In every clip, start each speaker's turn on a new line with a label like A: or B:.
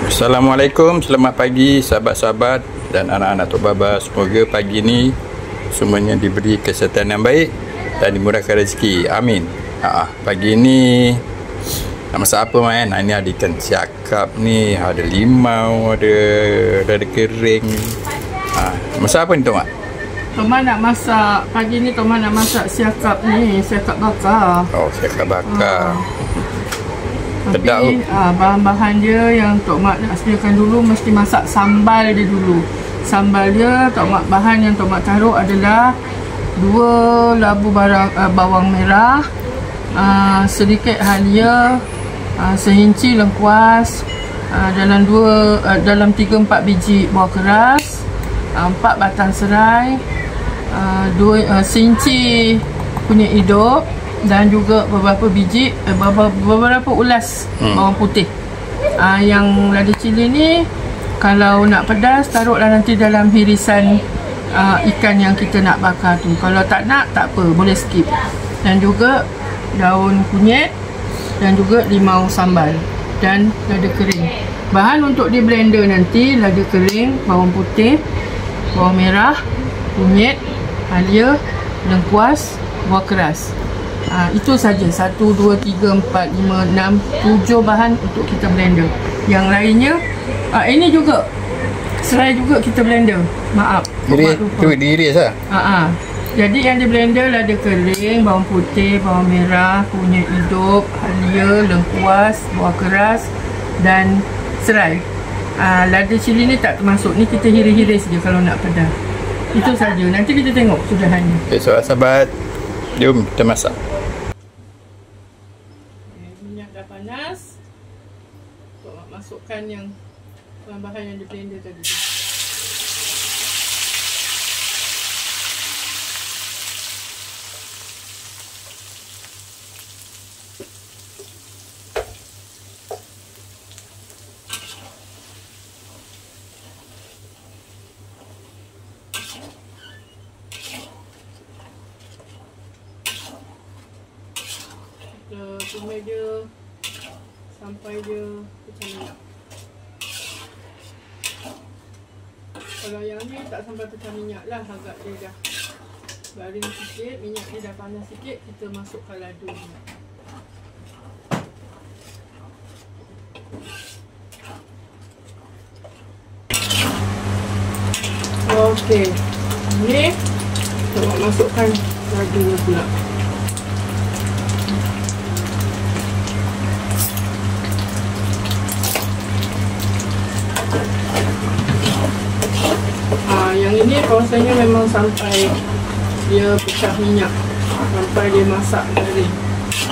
A: Assalamualaikum, selamat pagi sahabat-sahabat dan anak-anak Tok Baba. Semoga pagi ni semuanya diberi kesihatan yang baik dan dimurahkan rezeki. Amin. Pagi ni nak masak apa main? Ini ada ikan siakap ni, ada limau, ada kering. Masak apa ni Tok Mak?
B: Tok Mak nak masak, pagi ni Tok Mak nak masak siakap ni, siakap bakar.
A: Oh, siakap bakar.
B: Tapi
A: Pedak
B: bahan-bahan dia yang Tok Mak nak sediakan dulu, mesti masak sambal dia dulu. Sambal dia, bahan yang Tok Mak taruh adalah 2 labu bawang merah, sedikit halia, sehinci lengkuas, dalam 3-4 biji buah keras, 4 batang serai, 2 sehinci kunyit hidup, dan juga beberapa biji beberapa ulas bawang putih. Yang lada cili ni kalau nak pedas taruhlah nanti dalam hirisan ikan yang kita nak bakar tu. Kalau tak nak, tak apa, boleh skip. Dan juga daun kunyit dan juga limau sambal dan lada kering. Bahan untuk di blender nanti: lada kering, bawang putih, bawang merah, kunyit, halia, lengkuas, buah keras. Itu saja, 1, 2, 3, 4, 5, 6, 7 bahan untuk kita blender. Yang lainnya ini juga serai juga kita blender. Maaf,
A: diiris lah.
B: Jadi yang di blender lada kering, bawang putih, bawang merah, kunyit hidup, halia, lengkuas, buah keras dan serai. Lada cili ni tak termasuk, ni kita hiris-hiris je kalau nak pedas. Itu saja. Nanti kita tengok sudahannya.
A: Okay, sahabat-sahabat, jom kita masak.
B: Minyak dah panas. Tok Mak masukkan yang bahan-bahan yang di blender tadi tu. Tumis dia sampai dia pecah minyak. Kalau yang ni tak sampai pecah minyak lah, agak dia dah garing sikit, minyak dia dah panas sikit, kita masukkan ladu ni. Okey, ni kita masukkan ladu pula. Yang ini prosesnya memang sampai dia pecah minyak, sampai dia masak garing.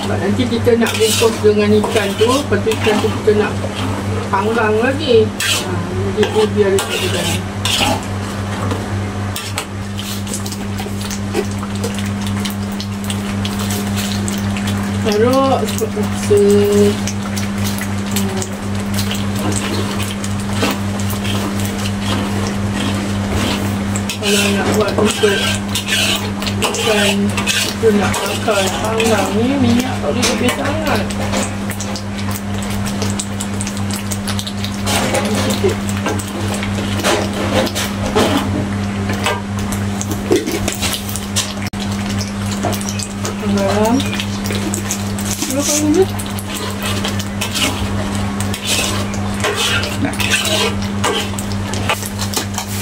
B: Sebab nanti kita nak bungkus dengan ikan tu, lepas tu ikan tu kita nak panggang lagi. Jadi tu biar dia tak garing. Taruh kalau nak buat untuk ikan kita nak bakar panggang ni, minyak tak boleh lebih sangat. Sikit. Garam. Berapa ni?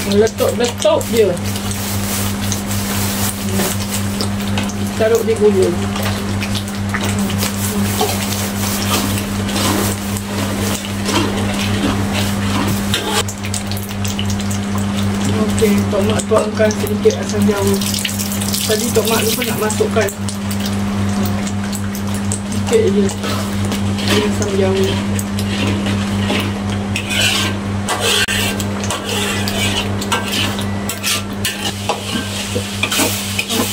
B: Letup-letup dia. Taruh di gulung. Okey, Tok Mak tuangkan sedikit asam jawa. Tadi Tok Mak lupa nak masukkan sikit je asam jawa.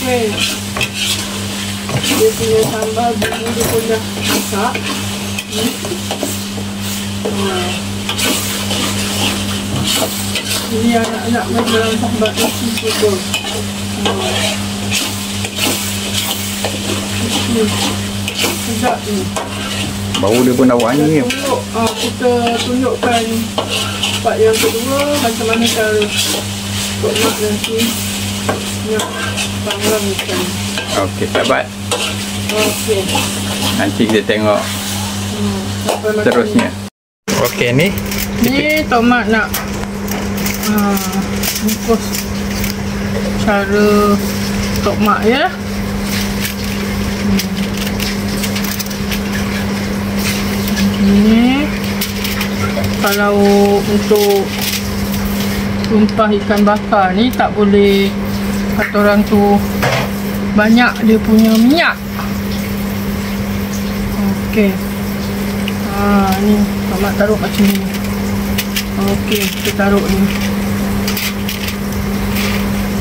B: Okay. Dia punya sambal bumbu dia pun dah masak. Ini anak-anak macam sambal isi juga. Sedap ni.
A: Bau dia pun dah wangi.
B: Kita tunjukkan part yang kedua macam mana cara tomat nanti nak panggang ikan.
A: Okey, sahabat.
B: Okey.
A: Nanti kita tengok terusnya. Okey, ni
B: tomat nak bungkus cara tomat ya. Ini kalau untuk tumpah ikan bakar ni tak boleh kata orang tu banyak dia punya minyak. Okey. Ni tomat taruh macam ni. Okey, kita taruh ni.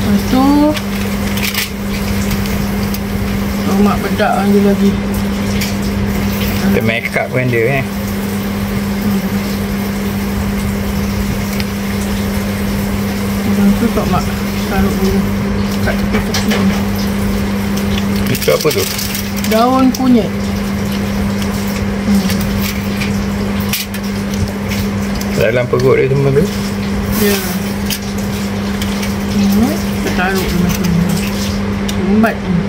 B: Lepas tu tomat bedak lagi.
A: kita make up kan dia
B: tu tak mak taruh dulu kat tepi-tepi ni.
A: Itu apa tu?
B: Daun kunyit.
A: Dalam perut dia semua tu?
B: Ya. Kita taruh dia macam ni. Lembat ni.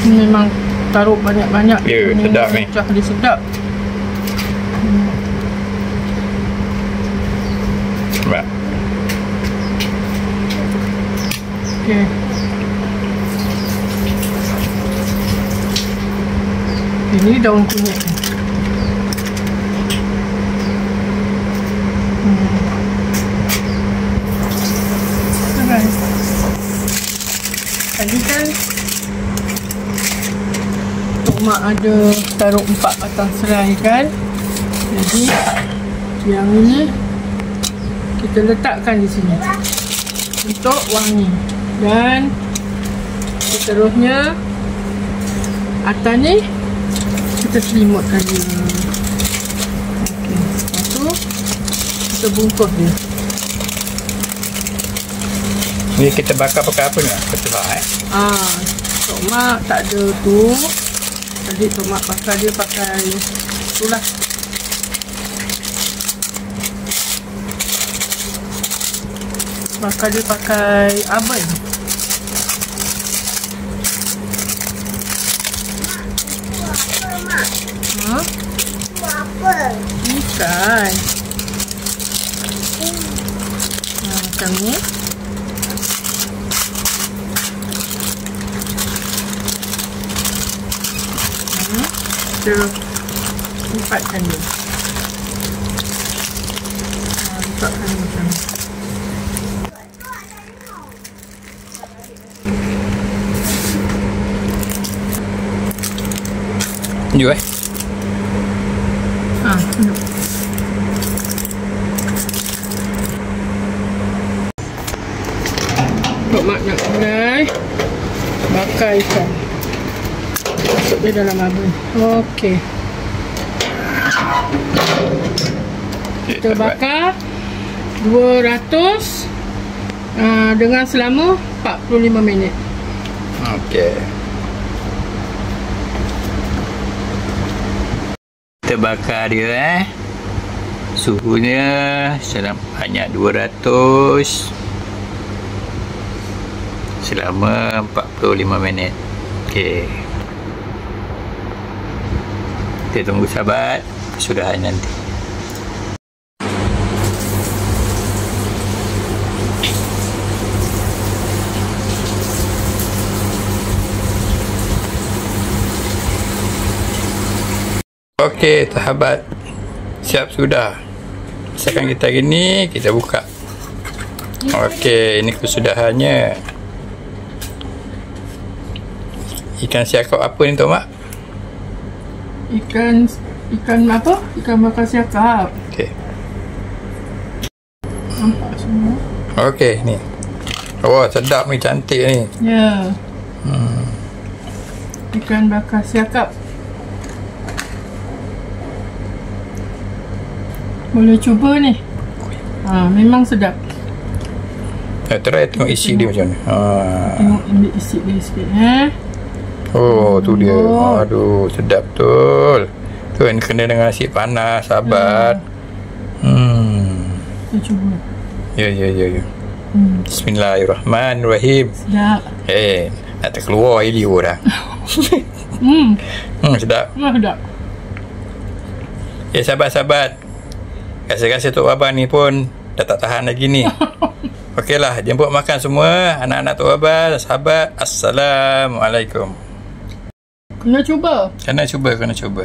B: Memang taruh banyak-banyak.
A: Ya, sedap ni.
B: Dia sedap.
A: Sebab
B: okey. Ini daun kunyit. Tadi kan mak ada taruh 4 batang serai kan. Jadi yang ini kita letakkan di sini untuk wangi. Dan seterusnya atas ni kita selimutkan dia. Okey, lepas tu kita bungkus dia.
A: ni kita bakar pakai apa ni? Ketua
B: tomat tak ada tu. Tadi tomat bakar dia pakai itulah. Bakar dia pakai oven. Ikan. Macam ni. Kita lipatkan dia. Lipatkan dia macam ni.
A: Tunjuk
B: tunjuk. Tomat nak mulai bakar ikan. Masuk dia dalam oven. Okey. Kita bakar 200 dengan selama 45 minit.
A: okey. Kita bakar dia suhunya banyak 200 selama 45 minit. Okey. Kita tunggu sahabat kesudahan nanti. Okey sahabat, siap sudah. Misalkan kita hari ni kita buka. Okey, ini kesudahannya. Ikan siakap apa ni tu mak?
B: Ikan apa? Ikan bakar siakap.
A: Okey.
B: Nampak semua.
A: Okey, ni. Wah, sedap ni, cantik ni.
B: Ya. Ikan bakar siakap. Boleh cuba ni. Memang sedap.
A: Try tengok isi dia macam ni.
B: Tengok ambil isi dia sikit.
A: Oh, tu dia. Aduh, sedap betul. Tu yang kena dengan nasi panas, sahabat.
B: Kita cuba.
A: Ya. Bismillahirrahmanirrahim.
B: Sedap.
A: Nak terkeluar liur dah. Sedap.
B: Sedap.
A: Ya, sahabat-sahabat. Rasa-rasa Tok Baba ni pun dah tak tahan lagi ni. Okeylah, jemput makan semua anak-anak Tok Baba, sahabat. Assalamualaikum.
B: Kena cuba.
A: Kena cuba.